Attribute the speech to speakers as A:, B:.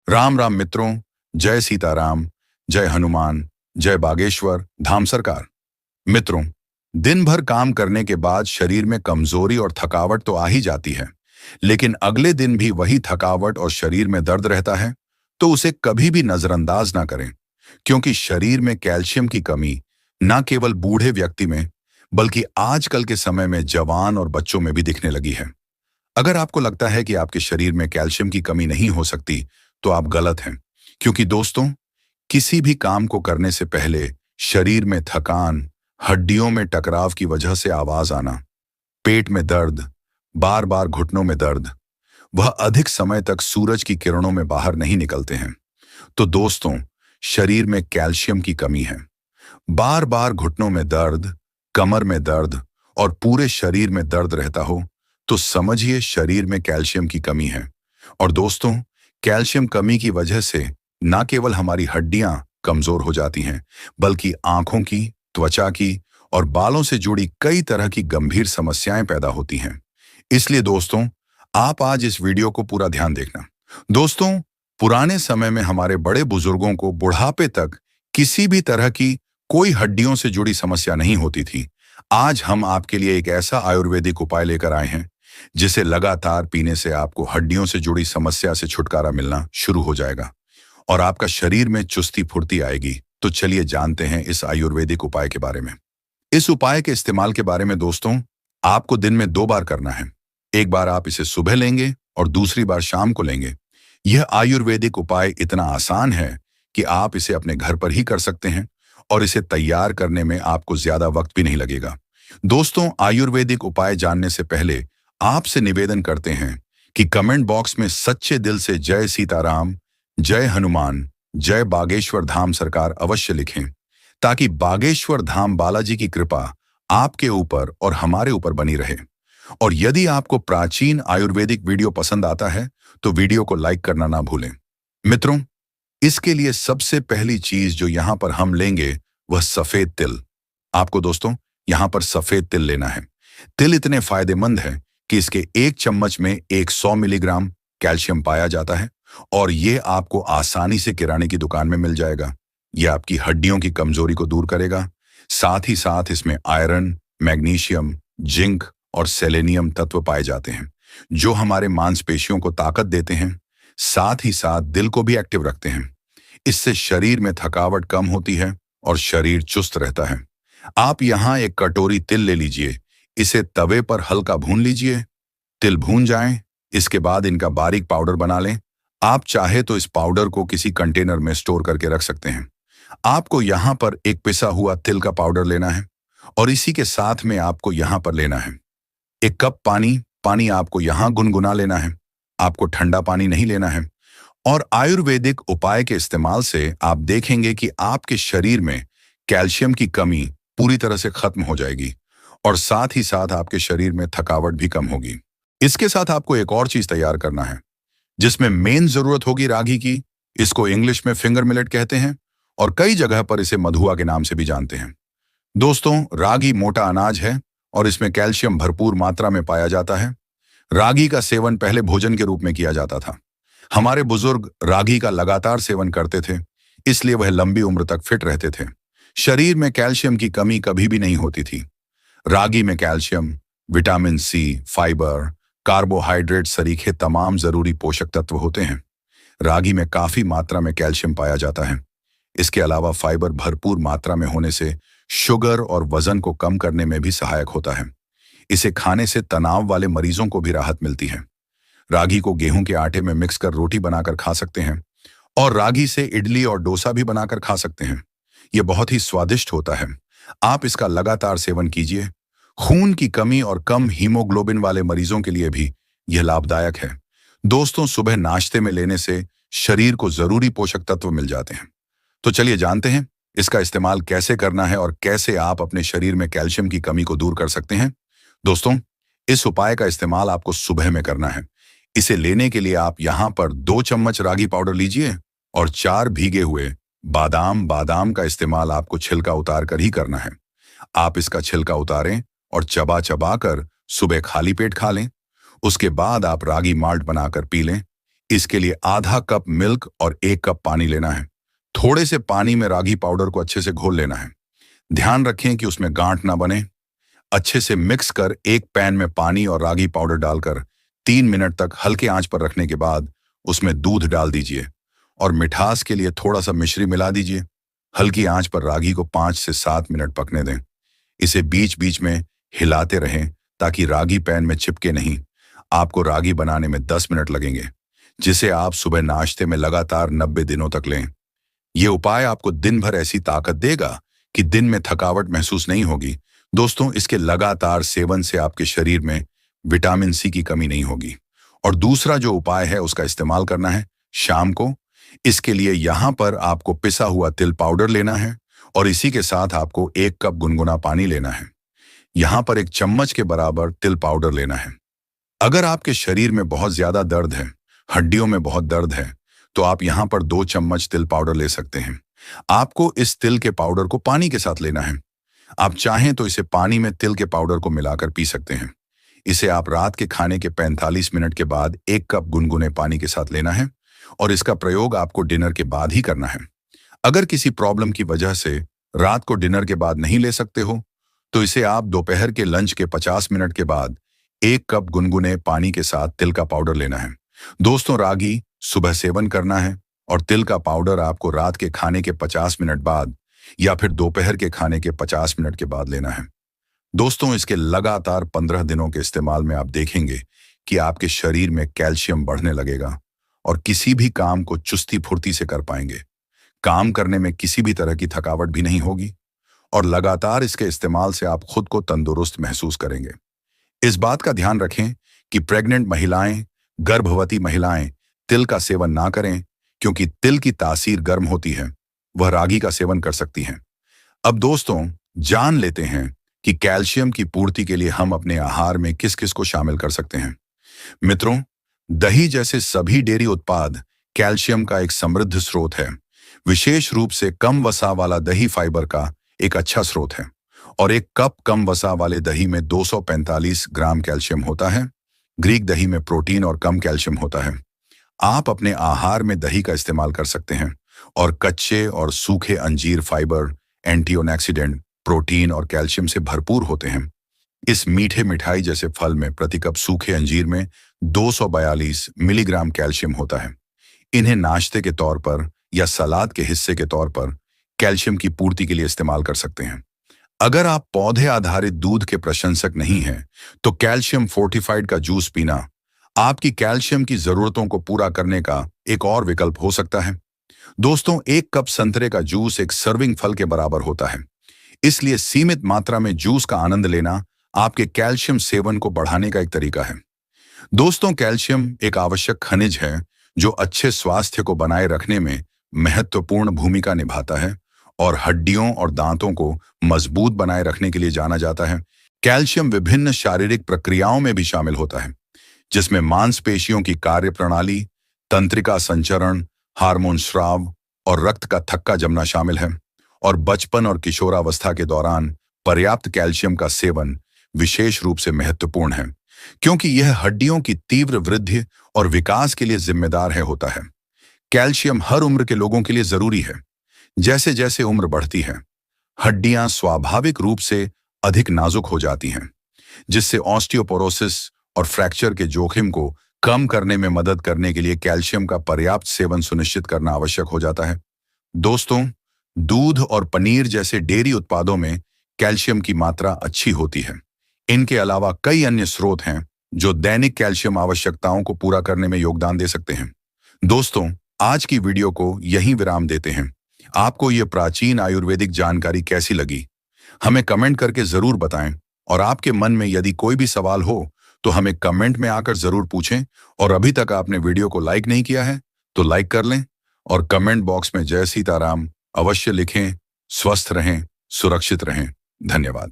A: राम राम मित्रों। जय सीताराम। जय हनुमान। जय बागेश्वर धाम सरकार। मित्रों, दिन भर काम करने के बाद शरीर में कमजोरी और थकावट तो आ ही जाती है, लेकिन अगले दिन भी वही थकावट और शरीर में दर्द रहता है। तो उसे कभी भी नजरअंदाज ना करें, क्योंकि शरीर में कैल्शियम की कमी न केवल बूढ़े व्यक्ति में, बल्कि आजकल के समय में जवान और बच्चों में भी दिखने लगी है। अगर आपको लगता है कि आपके शरीर में कैल्शियम की कमी नहीं हो सकती, तो आप गलत हैं। क्योंकि दोस्तों, किसी भी काम को करने से पहले शरीर में थकान, हड्डियों में टकराव की वजह से आवाज आना, पेट में दर्द, बार बार घुटनों में दर्द, वह अधिक समय तक सूरज की किरणों में बाहर नहीं निकलते हैं, तो दोस्तों, शरीर में कैल्शियम की कमी है। बार बार घुटनों में दर्द, कमर में दर्द और पूरे शरीर में दर्द रहता हो, तो समझिए शरीर में कैल्शियम की कमी है। और दोस्तों, कैल्शियम कमी की वजह से न केवल हमारी हड्डियां कमजोर हो जाती हैं, बल्कि आंखों की, त्वचा की और बालों से जुड़ी कई तरह की गंभीर समस्याएं पैदा होती हैं। इसलिए दोस्तों, आप आज इस वीडियो को पूरा ध्यान देखना। दोस्तों, पुराने समय में हमारे बड़े बुजुर्गों को बुढ़ापे तक किसी भी तरह की कोई हड्डियों से जुड़ी समस्या नहीं होती थी। आज हम आपके लिए एक ऐसा आयुर्वेदिक उपाय लेकर आए हैं, जिसे लगातार पीने से आपको हड्डियों से जुड़ी समस्या से छुटकारा मिलना शुरू हो जाएगा और आपका शरीर में चुस्ती फुर्ती आएगी। तो चलिए जानते हैं इस आयुर्वेदिक उपाय के बारे में। इस उपाय के इस्तेमाल के बारे में दोस्तों, आपको दिन में 2 बार करना है। एक बार आप इसे सुबह लेंगे और दूसरी बार शाम को लेंगे। यह आयुर्वेदिक उपाय इतना आसान है कि आप इसे अपने घर पर ही कर सकते हैं और इसे तैयार करने में आपको ज्यादा वक्त भी नहीं लगेगा। दोस्तों, आयुर्वेदिक उपाय जानने से पहले आपसे निवेदन करते हैं कि कमेंट बॉक्स में सच्चे दिल से जय सीताराम, जय हनुमान, जय बागेश्वर धाम सरकार अवश्य लिखें, ताकि बागेश्वर धाम बालाजी की कृपा आपके ऊपर और हमारे ऊपर बनी रहे। और यदि आपको प्राचीन आयुर्वेदिक वीडियो पसंद आता है, तो वीडियो को लाइक करना ना भूलें। मित्रों, इसके लिए सबसे पहली चीज जो यहां पर हम लेंगे, वह सफेद तिल। आपको दोस्तों यहां पर सफेद तिल लेना है। तिल इतने फायदेमंद है कि इसके 1 चम्मच में 100 मिलीग्राम कैल्शियम पाया जाता है और यह आपको आसानी से किराने की दुकान में मिल जाएगा। यह आपकी हड्डियों की कमजोरी को दूर करेगा। साथ ही साथ इसमें आयरन, मैग्नीशियम, जिंक और सेलेनियम तत्व पाए जाते हैं, जो हमारे मांसपेशियों को ताकत देते हैं। साथ ही साथ दिल को भी एक्टिव रखते हैं। इससे शरीर में थकावट कम होती है और शरीर चुस्त रहता है। आप यहाँ एक कटोरी तिल ले लीजिए। इसे तवे पर हल्का भून लीजिए। तिल भून जाएं, इसके बाद इनका बारीक पाउडर बना लें। आप चाहे तो इस पाउडर को किसी कंटेनर में स्टोर करके रख सकते हैं। आपको यहाँ पर एक पिसा हुआ तिल का पाउडर लेना है और इसी के साथ में आपको यहाँ पर लेना है 1 कप पानी। पानी आपको यहाँ गुनगुना लेना है, आपको ठंडा पानी नहीं लेना है। और आयुर्वेदिक उपाय के इस्तेमाल से आप देखेंगे कि आपके शरीर में कैल्शियम की कमी पूरी तरह से खत्म हो जाएगी और साथ ही साथ आपके शरीर में थकावट भी कम होगी। इसके साथ आपको एक और चीज तैयार करना है, जिसमें मेन जरूरत होगी रागी की। इसको इंग्लिश में फिंगर मिलेट कहते हैं और कई जगह पर इसे मधुआ के नाम से भी जानते हैं। दोस्तों, रागी मोटा अनाज है और इसमें कैल्शियम भरपूर मात्रा में पाया जाता है। रागी का सेवन पहले भोजन के रूप में किया जाता था। हमारे बुजुर्ग रागी का लगातार सेवन करते थे, इसलिए वह लंबी उम्र तक फिट रहते थे। शरीर में कैल्शियम की कमी कभी भी नहीं होती थी। रागी में calcium, vitamin C, fibre, carbohydrate सरीखे तमाम जरूरी पोषक तत्व होते हैं। रागी में काफी मात्रा में कैल्शियम पाया जाता है। इसके अलावा फाइबर भरपूर मात्रा में होने से शुगर और वजन को कम करने में भी सहायक होता है। इसे खाने से तनाव वाले मरीजों को भी राहत मिलती है। रागी को गेहूं के आटे में मिक्स कर रोटी बनाकर खा सकते हैं और रागी से इडली और डोसा भी बनाकर खा सकते हैं। यह बहुत ही स्वादिष्ट होता है। आप इसका लगातार सेवन कीजिए। खून की कमी और कम हीमोग्लोबिन वाले मरीजों के लिए भी यह लाभदायक है। दोस्तों, सुबह नाश्ते में लेने से शरीर को जरूरी पोषक तत्व मिल जाते हैं। तो चलिए जानते हैं इसका इस्तेमाल कैसे करना है और कैसे आप अपने शरीर में कैल्शियम की कमी को दूर कर सकते हैं। दोस्तों, इस उपाय का इस्तेमाल आपको सुबह में करना है। इसे लेने के लिए आप यहाँ पर 2 चम्मच रागी पाउडर लीजिए और 4 भीगे हुए बादाम का इस्तेमाल आपको छिलका उतार कर ही करना है। आप इसका छिलका उतारें और चबा चबा कर सुबह खाली पेट खा लें। उसके बाद आप रागी माल्ट बनाकर पी लें। इसके लिए आधा कप मिल्क और 1 कप पानी लेना है। थोड़े से पानी में रागी पाउडर को अच्छे से घोल लेना है। ध्यान रखें कि उसमें गांठ ना बने। अच्छे से मिक्स कर एक पैन में पानी और रागी पाउडर डालकर 3 मिनट तक हल्के आंच पर रखने के बाद उसमें दूध डाल दीजिए और मिठास के लिए थोड़ा सा मिश्री मिला दीजिए। हल्की आंच पर रागी को 5 से 7 मिनट पकने दें। इसे बीच बीच में हिलाते रहें ताकि रागी पैन में चिपके नहीं। आपको रागी बनाने में 10 मिनट लगेंगे, जिसे आप सुबह नाश्ते में लगातार 90 दिनों तक लें। ये उपाय आपको दिन भर ऐसी ताकत देगा कि दिन में थकावट महसूस नहीं होगी। दोस्तों, इसके लगातार सेवन से आपके शरीर में विटामिन सी की कमी नहीं होगी। और दूसरा जो उपाय है उसका इस्तेमाल करना है शाम को। इसके लिए यहाँ पर आपको पिसा हुआ तिल पाउडर लेना है और इसी के साथ आपको 1 कप गुनगुना पानी लेना है। यहाँ पर 1 चम्मच के बराबर तिल पाउडर लेना है। अगर आपके शरीर में बहुत ज्यादा दर्द है, हड्डियों में बहुत दर्द है, तो आप यहाँ पर 2 चम्मच तिल पाउडर ले सकते हैं। आपको इस तिल के पाउडर को पानी के साथ लेना है। आप चाहें तो इसे पानी में तिल के पाउडर को मिलाकर पी सकते हैं। इसे आप रात के खाने के 45 मिनट के बाद 1 कप गुनगुने पानी के साथ लेना है और इसका प्रयोग आपको डिनर के बाद ही करना है। अगर किसी प्रॉब्लम की वजह से रात को डिनर के बाद नहीं ले सकते हो, तो इसे आप दोपहर के लंच के 50 मिनट के बाद 1 कप गुनगुने पानी के साथ तिल का पाउडर लेना है। दोस्तों, रागी सुबह सेवन करना है और तिल का पाउडर आपको रात के खाने के 50 मिनट बाद या फिर दोपहर के खाने के 50 मिनट के बाद लेना है। दोस्तों, इसके लगातार 15 दिनों के इस्तेमाल में आप देखेंगे कि आपके शरीर में कैल्शियम बढ़ने लगेगा और किसी भी काम को चुस्ती फुर्ती से कर पाएंगे। काम करने में किसी भी तरह की थकावट भी नहीं होगी और लगातार इसके इस्तेमाल से आप खुद को तंदुरुस्त महसूस करेंगे। इस बात का ध्यान रखें कि प्रेग्नेंट महिलाएं, गर्भवती महिलाएं तिल का सेवन ना करें, क्योंकि तिल की तासीर गर्म होती है। वह रागी का सेवन कर सकती हैं। अब दोस्तों, जान लेते हैं कि कैल्शियम की पूर्ति के लिए हम अपने आहार में किस किस को शामिल कर सकते हैं। मित्रों, दही जैसे सभी डेयरी उत्पाद कैल्शियम का एक समृद्ध स्रोत है। विशेष रूप से कम वसा वाला दही फाइबर का एक अच्छा स्रोत है और 1 कप कम वसा वाले दही में 245 ग्राम कैल्शियम होता है। ग्रीक दही में प्रोटीन और कम कैल्शियम होता है। आप अपने आहार में दही का इस्तेमाल कर सकते हैं और कच्चे और सूखे अंजीर फाइबर, एंटीऑक्सीडेंट, प्रोटीन और कैल्शियम से भरपूर होते हैं। इस मीठे मिठाई जैसे फल में प्रति कप सूखे अंजीर में 242 मिलीग्राम कैल्शियम होता है। इन्हें नाश्ते के तौर पर या सलाद के हिस्से के तौर पर कैल्शियम की पूर्ति के लिए इस्तेमाल कर सकते हैं। अगर आप पौधे आधारित दूध के प्रशंसक नहीं हैं, तो कैल्शियम फोर्टिफाइड का जूस पीना आपकी कैल्शियम की जरूरतों को पूरा करने का एक और विकल्प हो सकता है। दोस्तों, 1 कप संतरे का जूस एक सर्विंग फल के बराबर होता है। इसलिए सीमित मात्रा में जूस का आनंद लेना आपके कैल्शियम सेवन को बढ़ाने का एक तरीका है। दोस्तों, कैल्शियम एक आवश्यक खनिज है जो अच्छे स्वास्थ्य को बनाए रखने में महत्वपूर्ण भूमिका निभाता है और हड्डियों और दांतों को मजबूत बनाए रखने के लिए जाना जाता है। कैल्शियम विभिन्न शारीरिक प्रक्रियाओं में भी शामिल होता है, जिसमें मांसपेशियों की कार्यप्रणाली, तंत्रिका संचरण, हार्मोन स्राव और रक्त का थक्का जमना शामिल है। और बचपन और किशोरावस्था के दौरान पर्याप्त कैल्शियम का सेवन विशेष रूप से महत्वपूर्ण है, क्योंकि यह हड्डियों की तीव्र वृद्धि और विकास के लिए जिम्मेदार होता है। कैल्शियम हर उम्र के लोगों के लिए जरूरी है। जैसे जैसे उम्र बढ़ती है, हड्डियां स्वाभाविक रूप से अधिक नाजुक हो जाती हैं, जिससे ऑस्टियोपोरोसिस और फ्रैक्चर के जोखिम को कम करने में मदद करने के लिए कैल्शियम का पर्याप्त सेवन सुनिश्चित करना आवश्यक हो जाता है। दोस्तों, दूध और पनीर जैसे डेयरी उत्पादों में कैल्शियम की मात्रा अच्छी होती है। इनके अलावा कई अन्य स्रोत हैं जो दैनिक कैल्शियम आवश्यकताओं को पूरा करने में योगदान दे सकते हैं। दोस्तों, आज की वीडियो को यहीं विराम देते हैं। आपको यह प्राचीन आयुर्वेदिक जानकारी कैसी लगी, हमें कमेंट करके जरूर बताएं। और आपके मन में यदि कोई भी सवाल हो तो हमें कमेंट में आकर जरूर पूछें। और अभी तक आपने वीडियो को लाइक नहीं किया है तो लाइक कर लें और कमेंट बॉक्स में जय सीताराम अवश्य लिखें। स्वस्थ रहें, सुरक्षित रहें। धन्यवाद।